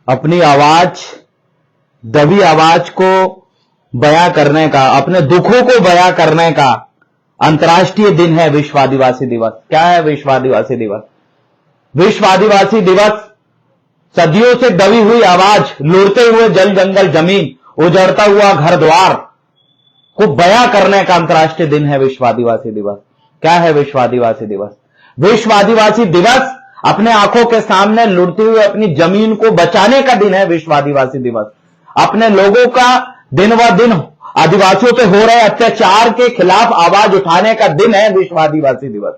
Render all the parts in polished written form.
अपनी आवाज, दबी आवाज को बयां करने का, अपने दुखों को बयां करने का अंतर्राष्ट्रीय दिन है विश्व आदिवासी दिवस। क्या है विश्व आदिवासी दिवस? विश्व आदिवासी दिवस सदियों से दबी हुई आवाज, लुढ़ते हुए जल जंगल जमीन, उजड़ता हुआ घर द्वार को बयां करने का अंतर्राष्ट्रीय दिन है विश्व आदिवासी दिवस। क्या है विश्व आदिवासी दिवस? विश्व आदिवासी दिवस अपने आंखों के सामने लुढ़ती हुई अपनी जमीन को बचाने का दिन है विश्व आदिवासी दिवस। अपने लोगों का दिन व दिन आदिवासियों पे हो रहे अत्याचार के खिलाफ आवाज उठाने का दिन है विश्व आदिवासी दिवस।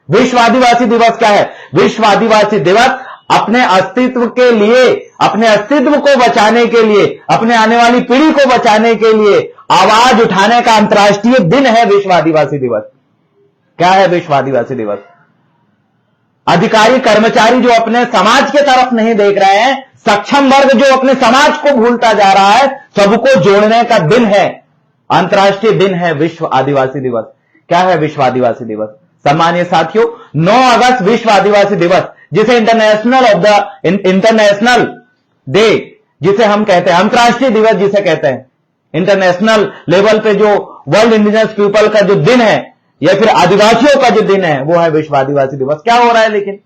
विश्व आदिवासी दिवस क्या है? विश्व आदिवासी दिवस अपने अस्तित्व के लिए, अपने अस्तित्व को बचाने के लिए, अपने आने वाली पीढ़ी को बचाने के लिए आवाज उठाने का अंतर्राष्ट्रीय दिन है विश्व आदिवासी दिवस। क्या है विश्व आदिवासी दिवस? अधिकारी कर्मचारी जो अपने समाज के तरफ नहीं देख रहे हैं, सक्षम वर्ग जो अपने समाज को भूलता जा रहा है, सबको जोड़ने का दिन है, अंतर्राष्ट्रीय दिन है विश्व आदिवासी दिवस। क्या है विश्व आदिवासी दिवस? सम्मानिय साथियों, 9 अगस्त विश्व आदिवासी दिवस, जिसे इंटरनेशनल डे जिसे हम कहते हैं, अंतर्राष्ट्रीय दिवस जिसे कहते हैं, इंटरनेशनल लेवल पे जो वर्ल्ड इंडिजिनस पीपल का जो दिन है या फिर आदिवासियों का जो दिन है, वो है विश्व आदिवासी दिवस। क्या हो रहा है लेकिन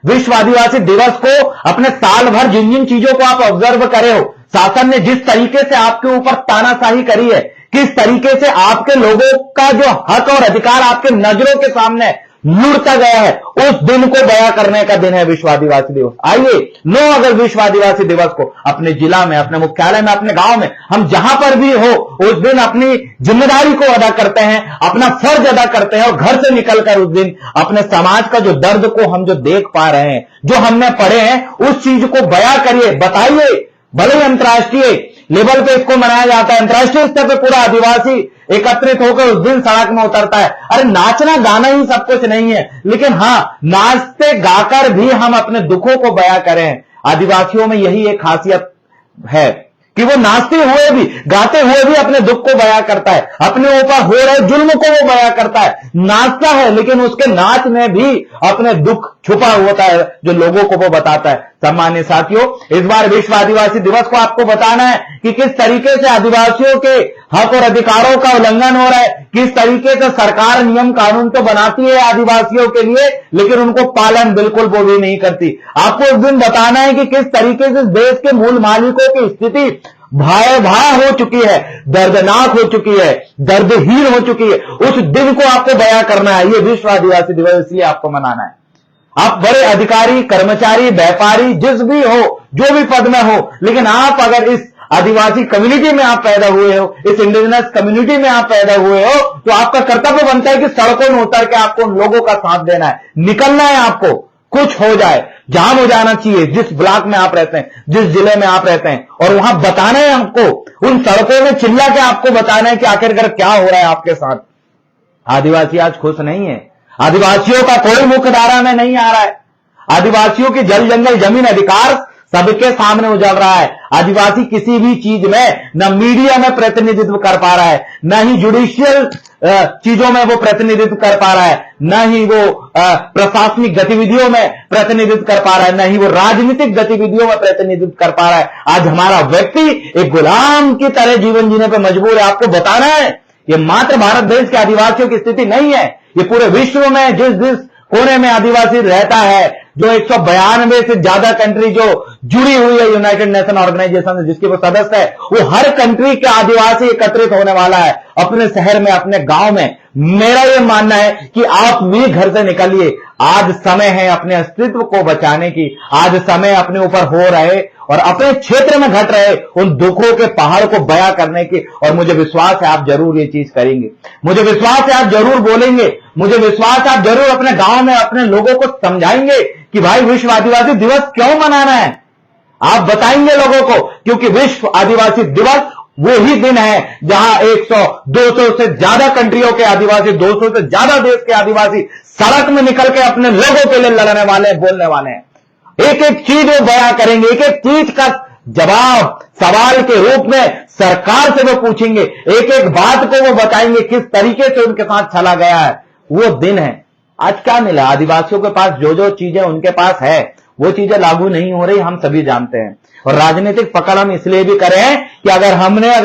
विश्व आदिवासी दिवस को अपने साल भर जिन जिन चीजों को आप ऑब्जर्व करे हो, शासन ने जिस तरीके से आपके ऊपर तानाशाही करी है, किस तरीके से आपके लोगों का जो हक और अधिकार आपके नजरों के सामने लुढ़ता गया है, उस दिन को बयां करने का दिन है विश्व आदिवासी दिवस। आइए 9 अगस्त विश्व आदिवासी दिवस को अपने जिला में, अपने मुख्यालय में, अपने गांव में, हम जहां पर भी हो, उस दिन अपनी जिम्मेदारी को अदा करते हैं, अपना फर्ज अदा करते हैं और घर से निकलकर उस दिन अपने समाज का जो दर्द को हम जो देख पा रहे हैं, जो हमने पढ़े हैं, उस चीज को बयां करिए, बताइए। भले ही अंतर्राष्ट्रीय लेवल पे इसको मनाया जाता है, अंतर्राष्ट्रीय स्तर पे पूरा आदिवासी एकत्रित होकर उस दिन सड़क में उतरता है। अरे नाचना गाना ही सब कुछ नहीं है, लेकिन हां, नाचते गाकर भी हम अपने दुखों को बयां करें। आदिवासियों में यही एक खासियत है कि वो नाचते हुए भी, गाते हुए भी अपने दुख को बयां करता है, अपने ऊपर हो रहे जुल्म को वो बयां करता है। नाचता है लेकिन उसके नाच में भी अपने दुख छुपा होता है जो लोगों को वो बताता है। सम्मानित साथियों, इस बार विश्व आदिवासी दिवस को आपको बताना है कि किस तरीके से आदिवासियों के हक और अधिकारों का उल्लंघन हो रहा है, किस तरीके से सरकार नियम कानून तो बनाती है आदिवासियों के लिए, लेकिन उनको पालन बिल्कुल वो भी नहीं करती। आपको उस दिन बताना है कि किस तरीके से देश के मूल मालिकों की स्थिति भयावह हो चुकी है, दर्दनाक हो चुकी है, दर्दहीन हो चुकी है। उस दिन को आपको बयां करना है। ये विश्व आदिवासी दिवस इसलिए आपको मनाना है। आप बड़े अधिकारी, कर्मचारी, व्यापारी, जिस भी हो, जो भी पद में हो, लेकिन आप अगर इस आदिवासी कम्युनिटी में आप पैदा हुए हो, इस इंडिजिनस कम्युनिटी में आप पैदा हुए हो, तो आपका कर्तव्य बनता है कि सड़कों में उतर के आपको उन लोगों का साथ देना है, निकलना है आपको। कुछ हो जाए, जाम हो जाना चाहिए जिस ब्लॉक में आप रहते हैं, जिस जिले में आप रहते हैं, और वहां बताना है आपको, उन सड़कों में चिल्ला के आपको बताना है कि आखिरकार क्या हो रहा है आपके साथ। आदिवासी आज खुश नहीं है, आदिवासियों का कोई मुख्य धारा में नहीं आ रहा है। आदिवासियों की जल जंगल जमीन अधिकार सबके सामने उजड़ रहा है। आदिवासी किसी भी चीज में न मीडिया में प्रतिनिधित्व कर पा रहा है, न ही जुडिशियल चीजों में वो प्रतिनिधित्व कर पा रहा है, न ही वो प्रशासनिक गतिविधियों में प्रतिनिधित्व कर पा रहा है, न ही वो राजनीतिक गतिविधियों में प्रतिनिधित्व कर पा रहा है। आज हमारा व्यक्ति एक गुलाम की तरह जीवन जीने पर मजबूर है। आपको बताना है, ये मात्र भारत देश के आदिवासियों की स्थिति नहीं है, ये पूरे विश्व में जिस जिस कोने में आदिवासी रहता है, जो 192 से ज्यादा कंट्री जो जुड़ी हुई है यूनाइटेड नेशन ऑर्गेनाइजेशन से, जिसके वो सदस्य है, वो हर कंट्री के आदिवासी एकत्रित होने वाला है अपने शहर में, अपने गांव में। मेरा ये मानना है कि आप भी घर से निकलिए। आज समय है अपने अस्तित्व को बचाने की, आज समय अपने ऊपर हो रहे और अपने क्षेत्र में घट रहे उन दुखों के पहाड़ को बयां करने की। और मुझे विश्वास है आप जरूर ये चीज करेंगे, मुझे विश्वास है आप जरूर बोलेंगे, मुझे विश्वास है आप जरूर अपने गांव में अपने लोगों को समझाएंगे कि भाई विश्व आदिवासी दिवस क्यों मनाना है। आप बताएंगे लोगों को, क्योंकि विश्व आदिवासी दिवस वो ही दिन है जहां 100, 200 से ज्यादा कंट्रियों के आदिवासी, 200 से ज्यादा देश के आदिवासी सड़क में निकल के अपने लोगों के लिए लड़ने वाले, बोलने वाले हैं। एक एक चीज वो बयां करेंगे, एक एक चीज का जवाब सवाल के रूप में सरकार से वो पूछेंगे, एक एक बात को वो बताएंगे किस तरीके से उनके साथ चला गया है। वो दिन है। आज क्या मिला आदिवासियों के पास? जो जो चीजें उनके पास है वो चीजें लागू नहीं हो रही, हम सभी जानते हैं। और राजनीतिक पकड़ हम इसलिए भी करें कि अगर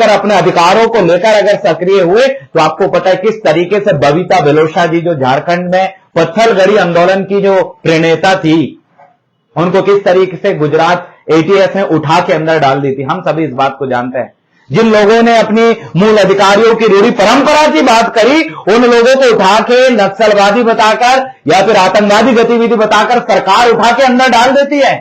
अपने अधिकारों को लेकर अगर सक्रिय हुए तो आपको पता है किस तरीके से बबीता बेलोशा जी, जो झारखंड में पत्थलगड़ी आंदोलन की जो प्रणेता थी, उनको किस तरीके से गुजरात एटीएस ने उठा के अंदर डाल दी थी। हम सभी इस बात को जानते हैं। जिन लोगों ने अपनी मूल अधिकारियों की रूढ़ी परंपरा की बात करी, उन लोगों को उठा के नक्सलवादी बताकर या फिर आतंकवादी गतिविधि बताकर सरकार उठा के अंदर डाल देती है।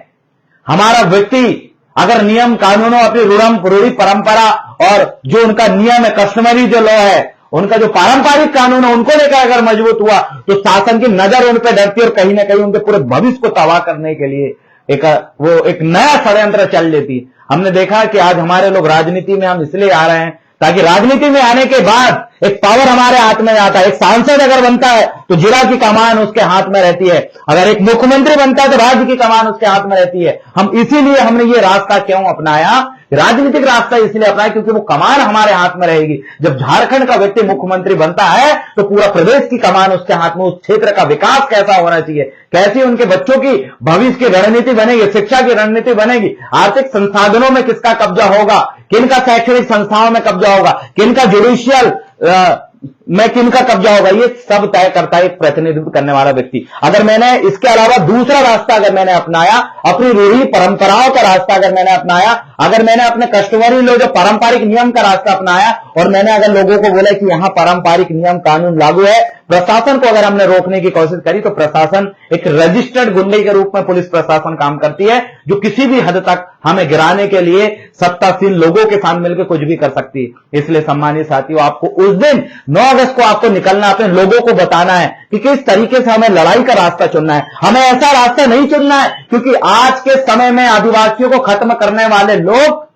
हमारा व्यक्ति अगर नियम कानूनों, अपनी रूढ़ी परंपरा और जो उनका नियम है, कस्टमरी जो लॉ है, उनका जो पारंपरिक कानून है, उनको लेकर अगर मजबूत हुआ तो शासन की नजर उन पर डरती और कहीं ना कहीं उनके पूरे भविष्य को तबाह करने के लिए एक नया षड्यंत्र चल देती। हमने देखा कि आज हमारे लोग राजनीति में हम इसलिए आ रहे हैं ताकि राजनीति में आने के बाद एक पावर हमारे हाथ में आता है। एक सांसद अगर बनता है तो जिला की कमान उसके हाथ में रहती है, अगर एक मुख्यमंत्री बनता है तो राज्य की कमान उसके हाथ में रहती है। हम इसीलिए हमने ये रास्ता क्यों अपनाया, राजनीतिक रास्ता इसलिए अपनाया क्योंकि वो कमान हमारे हाथ में रहेगी। जब झारखंड का व्यक्ति मुख्यमंत्री बनता है तो पूरा प्रदेश की कमान उसके हाथ में, उस क्षेत्र का विकास कैसा होना चाहिए, कैसी उनके बच्चों की भविष्य की रणनीति बनेगी, शिक्षा की रणनीति बनेगी, आर्थिक संसाधनों में किसका कब्जा होगा, किनका शैक्षणिक संस्थाओं में कब्जा होगा, किनका जुडिशियल में किनका कब्जा होगा, ये सब तय करता है एक प्रतिनिधित्व करने वाला व्यक्ति। अगर मैंने इसके अलावा दूसरा रास्ता अगर मैंने अपनाया, अपनी रूढ़ी परंपराओं का रास्ता अगर मैंने अपनाया, अगर मैंने अपने कस्टमरी लो जो पारंपरिक नियम का रास्ता अपनाया और मैंने अगर लोगों को बोला कि यहां पारंपरिक नियम कानून लागू है, प्रशासन को अगर हमने रोकने की कोशिश करी तो प्रशासन एक रजिस्टर्ड गुंडे के रूप में पुलिस प्रशासन काम करती है, जो किसी भी हद तक हमें गिराने के लिए सत्तासीन लोगों के साथ मिलकर कुछ भी कर सकती है। इसलिए सम्मानित साथियों, आपको उस दिन 9 अगस्त को आपको निकलना, अपने लोगों को बताना है कि किस तरीके से हमें लड़ाई का रास्ता चुनना है। हमें ऐसा रास्ता नहीं चुनना है क्योंकि आज के समय में आदिवासियों को खत्म करने वाले लोग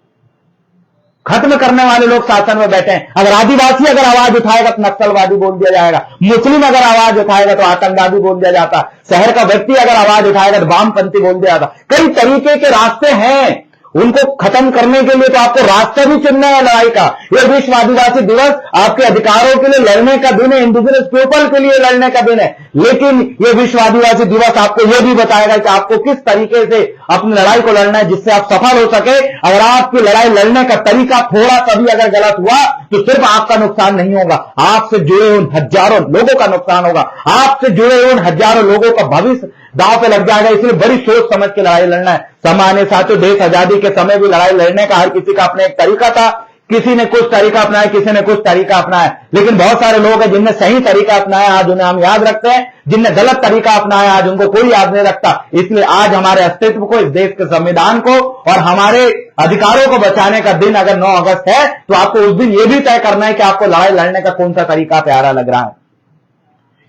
शासन में बैठे हैं। अगर आदिवासी अगर आवाज उठाएगा तो नक्सलवादी बोल दिया जाएगा, मुस्लिम अगर आवाज उठाएगा तो आतंकवादी बोल दिया जाता, शहर का व्यक्ति अगर आवाज उठाएगा तो वामपंथी बोल दिया जाता। कई तरीके के रास्ते हैं, उनको खत्म करने के लिए तो आपको रास्ता भी चुनना है लड़ाई का। यह विश्व आदिवासी दिवस आपके अधिकारों के लिए लड़ने का दिन है, इंडिजिनस पीपल के लिए लड़ने का दिन है, लेकिन यह विश्व आदिवासी दिवस आपको यह भी बताएगा कि आपको किस तरीके से अपनी लड़ाई को लड़ना है जिससे आप सफल हो सके। अगर आपकी लड़ाई लड़ने का तरीका थोड़ा सा भी अगर गलत हुआ तो सिर्फ आपका नुकसान नहीं होगा, आपसे जुड़े उन हजारों लोगों का नुकसान होगा, आपसे जुड़े उन हजारों लोगों का भविष्य दांव पे लग जाएगा। इसलिए बड़ी सोच समझ के लड़ाई लड़ना है। सामान्य साथियों, देश आजादी के समय भी लड़ाई लड़ने का हर किसी का अपना एक तरीका था, किसी ने कुछ तरीका अपनाया, किसी ने कुछ तरीका अपनाया, लेकिन बहुत सारे लोग हैं जिनने सही तरीका अपनाया, आज उन्हें हम याद रखते हैं, जिनने गलत तरीका अपनाया आज उनको कोई याद नहीं रखता। इसलिए आज हमारे अस्तित्व को, इस देश के संविधान को और हमारे अधिकारों को बचाने का दिन अगर 9 अगस्त है तो आपको उस दिन यह भी तय करना है कि आपको लड़ाई लड़ने का कौन सा तरीका प्यारा लग रहा है।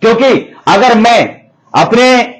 क्योंकि अगर मैं अपने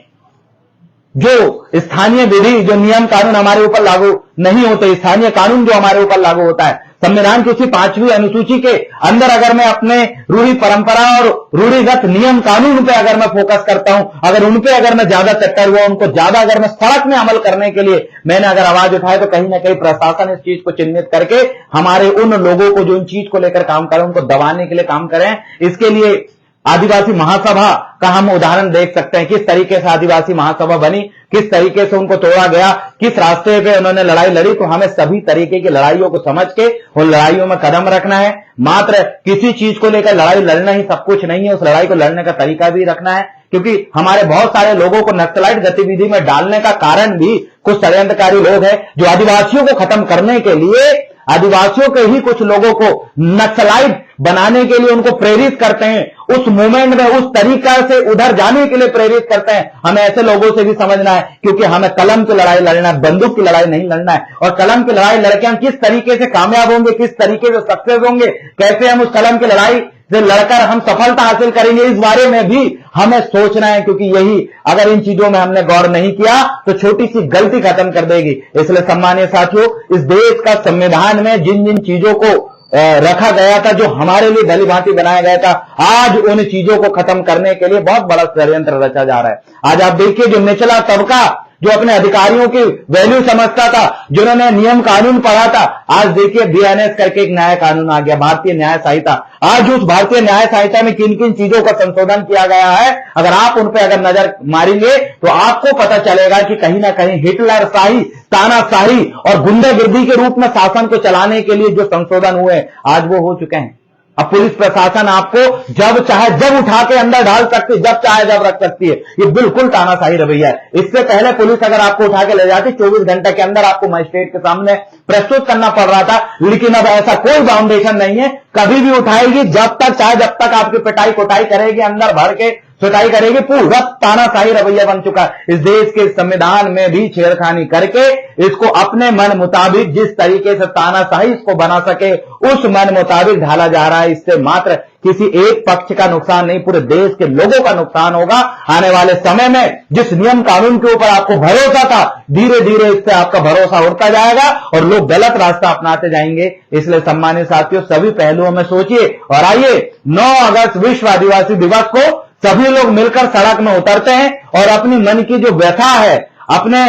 जो स्थानीय विधि, जो नियम कानून हमारे ऊपर लागू नहीं होते, स्थानीय कानून जो हमारे ऊपर लागू होता है, संविधान की उसी 5वीं अनुसूची के अंदर अगर मैं अपने रूढ़ी परंपरा और रूढ़िगत नियम कानून पे अगर मैं फोकस करता हूं, अगर उनपे अगर मैं ज्यादा चक्कर हुआ, उनको ज्यादा अगर मैं सड़क में अमल करने के लिए मैंने अगर आवाज उठाई, तो कहीं ना कहीं प्रशासन इस चीज को चिन्हित करके हमारे उन लोगों को जो इन चीज को लेकर काम करें उनको दबाने के लिए काम करें। इसके लिए आदिवासी महासभा का हम उदाहरण देख सकते हैं, किस तरीके से आदिवासी महासभा बनी, किस तरीके से उनको तोड़ा गया, किस रास्ते पे उन्होंने लड़ाई लड़ी। तो हमें सभी तरीके की लड़ाइयों को समझ के उन लड़ाइयों में कदम रखना है। मात्र किसी चीज को लेकर लड़ाई लड़ना ही सब कुछ नहीं है, उस लड़ाई को लड़ने का तरीका भी रखना है। क्योंकि हमारे बहुत सारे लोगों को नक्सलाइट गतिविधि में डालने का कारण भी कुछ षड्यंत्रकारी लोग हैं जो आदिवासियों को खत्म करने के लिए, आदिवासियों के ही कुछ लोगों को नक्सलाइट बनाने के लिए उनको प्रेरित करते हैं, उस मूवमेंट में उस तरीका से उधर जाने के लिए प्रेरित करते हैं। हमें ऐसे लोगों से भी समझना है, क्योंकि हमें कलम की लड़ाई लड़ना है, बंदूक की लड़ाई नहीं लड़ना है। और कलम की लड़ाई लड़के हम किस तरीके से कामयाब होंगे, किस तरीके से सक्सेस होंगे, कैसे हम उस कलम की लड़ाई से लड़कर हम सफलता हासिल करेंगे, इस बारे में भी हमें सोचना है। क्योंकि यही, अगर इन चीजों में हमने गौर नहीं किया तो छोटी सी गलती खत्म कर देगी। इसलिए सम्मानीय साथियों, इस देश का संविधान में जिन जिन चीजों को रखा गया था, जो हमारे लिए भली भांति बनाया गया था, आज उन चीजों को खत्म करने के लिए बहुत बड़ा षड्यंत्र रचा जा रहा है। आज आप देखिए, जो निचला तबका जो अपने अधिकारियों की वैल्यू समझता था, जिन्होंने नियम कानून पढ़ा था, आज देखिए बीएनएस करके एक नया कानून आ गया, भारतीय न्याय संहिता। आज उस भारतीय न्याय संहिता में किन किन चीजों का संशोधन किया गया है, अगर आप उन पर अगर नजर मारेंगे तो आपको पता चलेगा कि कहीं ना कहीं हिटलर शाही, तानाशाही और गुंडागिर्दी के रूप में शासन को चलाने के लिए जो संशोधन हुए आज वो हो चुके हैं। अब पुलिस प्रशासन आपको जब चाहे जब उठा के अंदर डाल सकती है, जब चाहे जब रख सकती है। ये बिल्कुल तानाशाही रवैया है। इससे पहले पुलिस अगर आपको उठा के ले जाती 24 घंटे के अंदर आपको मजिस्ट्रेट के सामने प्रस्तुत करना पड़ रहा था, लेकिन अब ऐसा कोई बाउंडेशन नहीं है, कभी भी उठाएगी, जब तक चाहे जब तक आपकी पिटाई कुटाई करेगी, अंदर भर के सुताई करेगी। पूरा तानाशाही रवैया बन चुका है। इस देश के संविधान में भी छेड़खानी करके इसको अपने मन मुताबिक जिस तरीके से तानाशाही इसको बना सके उस मन मुताबिक ढाला जा रहा है। इससे मात्र किसी एक पक्ष का नुकसान नहीं, पूरे देश के लोगों का नुकसान होगा। आने वाले समय में जिस नियम कानून के ऊपर आपको भरोसा था, धीरे धीरे इससे आपका भरोसा उड़ता जाएगा और लोग गलत रास्ता अपनाते जाएंगे। इसलिए सम्मानित साथियों, सभी पहलुओं में सोचिए और आइए 9 अगस्त विश्व आदिवासी दिवस को सभी लोग मिलकर सड़क में उतरते हैं और अपनी मन की जो व्यथा है, अपने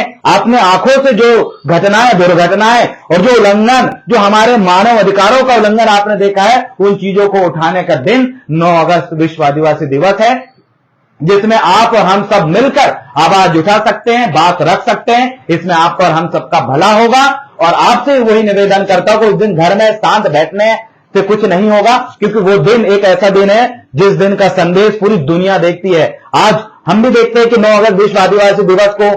आंखों से जो घटनाएं, दुर्घटनाएं और जो उल्लंघन, जो हमारे मानव अधिकारों का उल्लंघन आपने देखा है, उन चीजों को उठाने का दिन 9 अगस्त विश्व आदिवासी दिवस है, जिसमें आप और हम सब मिलकर आवाज उठा सकते हैं, बात रख सकते हैं। इसमें आपका और हम सबका भला होगा। और आपसे वही निवेदन करता हूं कि उस दिन घर में शांत बैठने से कुछ नहीं होगा, क्योंकि वो दिन एक ऐसा दिन है जिस दिन का संदेश पूरी दुनिया देखती है। आज हम भी देखते हैं कि 9 अगस्त विश्व आदिवासी दिवस को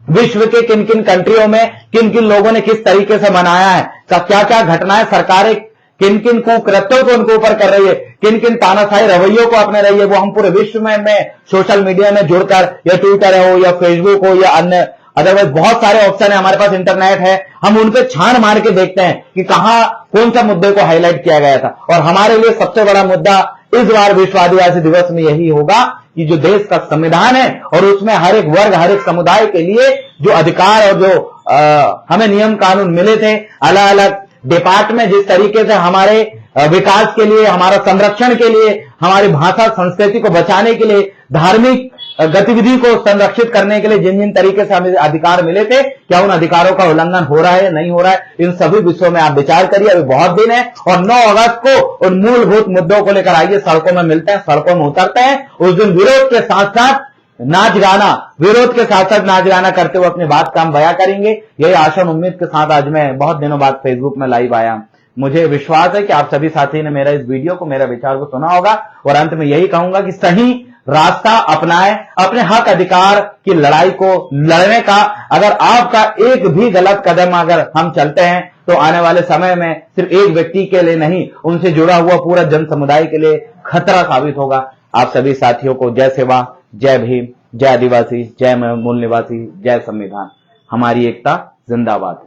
विश्व के किन किन कंट्रियों में किन किन लोगों ने किस तरीके से मनाया है, क्या क्या घटनाएं सरकारें किन किन कुकृत्यों को उनके ऊपर कर रही है, किन किन तानाशाही रवैयों को अपने रही है, वो हम पूरे विश्व में सोशल मीडिया में जुड़कर, या ट्विटर हो या फेसबुक हो या अन्य अदरवाइज बहुत सारे ऑप्शन है, हमारे पास इंटरनेट है, हम उन पे छान मार के देखते हैं कि कहां कौन सा मुद्दे को हाईलाइट किया गया था। और हमारे लिए सबसे बड़ा मुद्दा इस बार विश्व आदिवासी दिवस में यही होगा कि जो देश का संविधान है और उसमें हर एक वर्ग, हर एक समुदाय के लिए जो अधिकार और जो हमें नियम कानून मिले थे, अलग अलग डिपार्टमेंट जिस तरीके से हमारे विकास के लिए, हमारा संरक्षण के लिए, हमारी भाषा संस्कृति को बचाने के लिए, धार्मिक गतिविधि को संरक्षित करने के लिए जिन जिन तरीके से हमें अधिकार मिले थे, क्या उन अधिकारों का उल्लंघन हो रहा है, नहीं हो रहा है, इन सभी विषयों में आप विचार करिए। अभी बहुत दिन है और 9 अगस्त को उन मूलभूत मुद्दों को लेकर आइए, सड़कों में मिलते हैं, सड़कों में उतरते हैं। उस दिन विरोध के साथ साथ नाच गाना, विरोध के साथ साथ नाच गाना करते हुए अपनी बात का हम बयां करेंगे। यही आशा उम्मीद के साथ आज मैं बहुत दिनों बाद फेसबुक में लाइव आया। मुझे विश्वास है कि आप सभी साथी ने मेरा इस वीडियो को, मेरा विचार को सुना होगा और अंत में यही कहूंगा कि सही रास्ता अपनाएं, अपने हक अधिकार की लड़ाई को लड़ने का। अगर आपका एक भी गलत कदम अगर हम चलते हैं तो आने वाले समय में सिर्फ एक व्यक्ति के लिए नहीं, उनसे जुड़ा हुआ पूरा जन समुदाय के लिए खतरा साबित होगा। आप सभी साथियों को जय सेवा, जय भीम, जय आदिवासी, जय मूल निवासी, जय संविधान। हमारी एकता जिंदाबाद।